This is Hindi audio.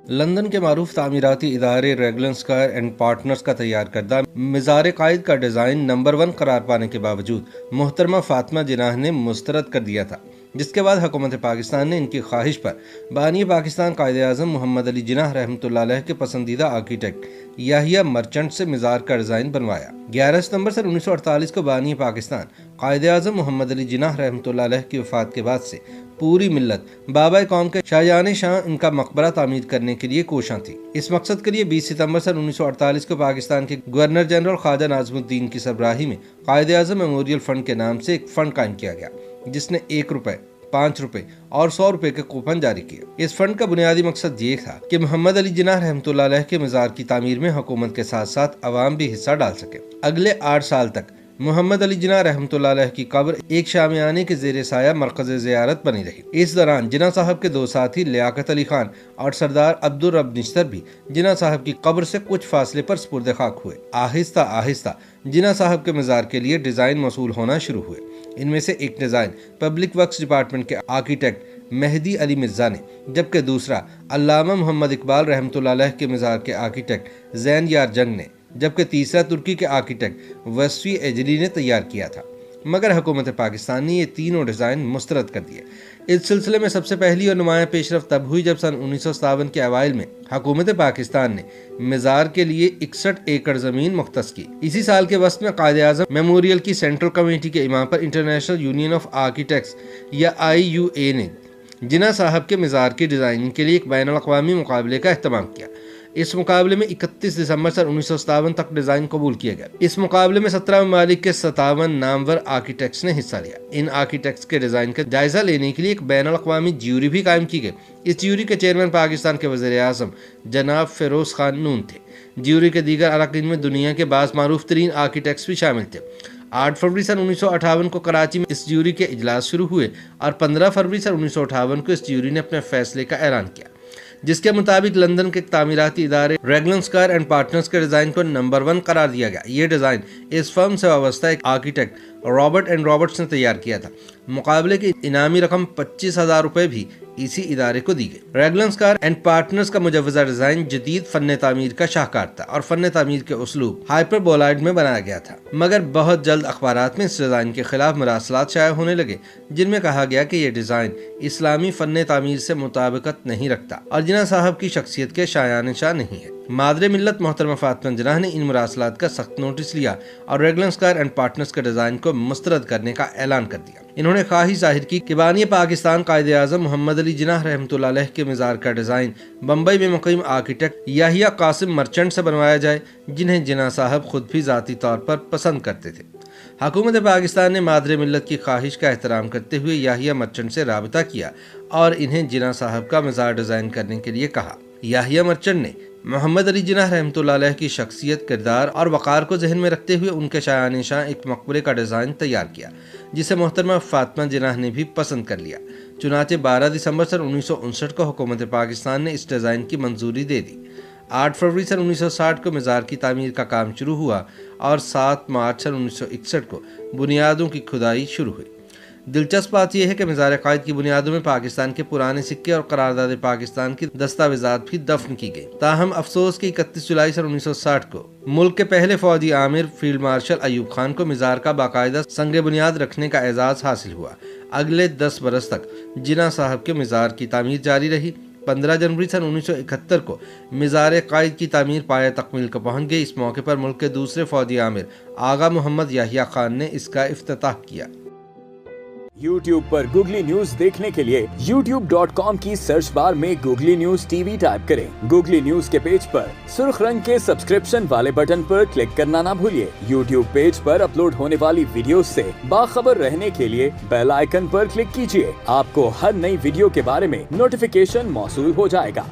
लंदन के मारूफ तामीराती इदारे रेगलन स्क्वायर एंड पार्टनर्स का तैयार करदा मिज़ार कायद का डिज़ाइन नंबर 1 करार पाने के बावजूद मोहतरमा फातिमा जिनाह ने मुस्तरद कर दिया था, जिसके बाद हुकूमत पाकिस्तान ने इनकी ख्वाहिश पर बानी पाकिस्तान कायद-ए-आज़म मोहम्मद अली जिनाह रहमतुल्लाह अलैह के पसंदीदा आर्किटेक्ट याहिया मर्चेंट से मिज़ार का डिज़ाइन बनवाया। 11 सितंबर सन 1948 को बानी पाकिस्तान कायद-ए-आज़म मोहम्मद अली जिनाह रहमतुल्लाह अलैह की वफ़ात के बाद से पूरी मिल्लत बाबा कौम के शाहजान शाह इनका मकबरा तामीर करने के लिए कोशां थी। इस मकसद के लिए 20 सितंबर सन 1948 को पाकिस्तान के गवर्नर जनरल ख्वाजा नाज़मुद्दीन की सरबराही में कायद-ए-आज़म मेमोरियल फंड के नाम से एक फंड कायम किया गया, जिसने 1 रुपए, 5 रुपए और 100 रुपए के कूपन जारी किए। इस फंड का बुनियादी मकसद ये था कि मोहम्मद अली जिनाह रहमतुल्लाह अलैह के मज़ार की तामीर में हुकूमत के साथ साथ अवाम भी हिस्सा डाल सके। अगले 8 साल तक मोहम्मद अली जिनाह रहमतुल्लाह अलैह की कब्र एक शामियाने के ज़ेर साया मरकज़ ज़ियारत बनी रही। इस दौरान जिनाह साहब के 2 साथी लियाकत अली खान और सरदार अब्दुल रब निश्तर भी जिनाह साहब की कब्र से कुछ फासले पर सुपुर्द खाक हुए। आहिस्ता आहिस्ता जिनाह साहब के मज़ार के लिए डिज़ाइन मौसूल होना शुरू हुए। इनमें से एक डिज़ाइन पब्लिक वर्क्स डिपार्टमेंट के आर्किटेक्ट मेहदी अली मिर्जा ने, जबकि दूसरा अल्लामा मोहम्मद इकबाल रहमतुल्लाह अलैह के मज़ार के आर्किटेक्ट ज़ैन यार जंग ने, जबकि तीसरा तुर्की के आर्किटेक्ट वस्वी एजली ने तैयार किया था। मगर हुकूमत पाकिस्तान ने ये तीनों डिज़ाइन मुस्तरद कर दिए। इस सिलसिले में सबसे पहली और नुमाया पेशरफ तब हुई जब सन 1957 के अवाइल में हुकूमत पाकिस्तान ने मज़ार के लिए 61 एकड़ ज़मीन मुख्तस की। इसी साल के वस्त में कायद-ए-आज़म मेमोरियल की सेंट्रल कमेटी के इमाम पर इंटरनेशनल यूनियन ऑफ आर्किटेक्ट्स या IUA ने जिनाह साहब के मज़ार की डिज़ाइनिंग के लिए एक बैनुल-अक़वामी मुकाबले का एहतमाम किया। इस मुकाबले में 31 दिसंबर सन 1957 तक डिज़ाइन कबूल किए गए। इस मुकाबले में 17 ममालिक के 57 नामवर आर्किटेक्ट्स ने हिस्सा लिया। इन आर्किटेक्ट्स के डिज़ाइन का जायजा लेने के लिए एक बैनुल-अक़वामी ज्यूरी भी कायम की गई। इस ज्यूरी के चेयरमैन पाकिस्तान के वज़ीर-ए-आज़म जनाब फ़िरोज़ खान नून थे। ज्यूरी के दीगर अरकान में दुनिया के बाज़ मारूफ तरीन आर्किटेक्ट्स भी शामिल थे। 8 फरवरी सन 1958 को कराची में इस ज्यूरी के इजलास शुरू हुए और 15 फरवरी सन 1958 को इस ज्यूरी ने अपने फैसले का ऐलान किया, जिसके मुताबिक लंदन के तामीराती इदारे रेगलन स्क्वायर एंड पार्टनर्स के डिज़ाइन को नंबर 1 करार दिया गया। ये डिज़ाइन इस फर्म से वाबस्ता एक आर्किटेक्ट रॉबर्ट एंड रॉबर्ट्स ने तैयार किया था। मुकाबले की इनामी रकम 25,000 रुपए भी इसी इदारे को दी गई। रेगलन स्क्वायर एंड पार्टनर्स का मुजव्वज़ा डिज़ाइन जदीद फ़न तामीर का शाहकार था और फ़न तामीर के उसलूब हाइपरबोलॉइड में बनाया गया था। मगर बहुत जल्द अखबारात में इस डिज़ाइन के खिलाफ मरासलात शाया होने लगे, जिनमें कहा गया कि यह डिज़ाइन इस्लामी फ़न तामीर से मुताबिकत नहीं रखता और जिनाह साहब की शख्सियत के शायान शाह नहीं है। मादरे मिल्लत मोहतरमा फातिमा जिनाह ने इन मरासलात का सख्त नोटिस लिया और रेगलन स्क्वायर एंड पार्टनर्स के डिज़ाइन को मुस्तरद करने का ऐलान कर दिया। इन्होंने ख्वाहिश जाहिर की कि बानी पाकिस्तान कायद-ए-आज़म मोहम्मद अली जिनाह रहमतुल्लाह अलैह के मज़ार का डिज़ाइन बम्बई में मुक़ीम आर्किटेक्ट याहिया कासिम मर्चेंट से बनवाया जाए, जिन्हें जिनाह साहब खुद भी ज़ाती तौर पर पसंद करते थे। हुकूमत पाकिस्तान ने मादरे मिल्लत की ख्वाहिश का एहतराम करते हुए याहिया मर्चेंट से राबिता किया और इन्हें जिनाह साहब का मज़ार डिज़ाइन करने के लिए कहा। याहिया मर्चेंट ने मोहम्मद अली जिनाह रहमतुल्लाह अलैह की शख्सियत, किरदार और वक़ार को जहन में रखते हुए उनके शायान शाह एक मकबरे का डिज़ाइन तैयार किया, जिसे मोहतरमा फातिमा जिनाह ने भी पसंद कर लिया। चुनाचे 12 दिसंबर सन 1959 को हुकूमत पाकिस्तान ने इस डिज़ाइन की मंजूरी दे दी। 8 फरवरी सन 1960 को मज़ार की तामीर का काम शुरू हुआ और 7 मार्च सन 1961 को बुनियादों की खुदाई शुरू हुई। दिलचस्प बात यह है कि मज़ार कायद की बुनियादों में पाकिस्तान के पुराने सिक्के और करारदाद पाकिस्तान की दस्तावेजात भी दफन की गई। ताहम अफसोस कि 31 जुलाई सन 1960 को मुल्क के पहले फौजी आमिर फील्ड मार्शल अयूब खान को मज़ार का बाकायदा संग बुनियाद रखने का एजाज़ हासिल हुआ। अगले 10 बरस तक जिनाह साहब के मज़ार की तामीर जारी रही। 15 जनवरी सन 1971 को मज़ार कायद की तामीर पाया तकमील को पहुँच गई। इस मौके पर मुल्क के दूसरे फौजी आमिर आगा मोहम्मद याहिया खान ने इसका इफ्तिताह किया। YouTube पर गूगली न्यूज देखने के लिए youtube.com की सर्च बार में गूगली न्यूज TV टाइप करें। गूगली न्यूज के पेज पर सुर्ख रंग के सब्सक्रिप्शन वाले बटन पर क्लिक करना ना भूलिए। YouTube पेज पर अपलोड होने वाली वीडियोस से बाखबर रहने के लिए बेल आइकन पर क्लिक कीजिए। आपको हर नई वीडियो के बारे में नोटिफिकेशन मौसूल हो जाएगा।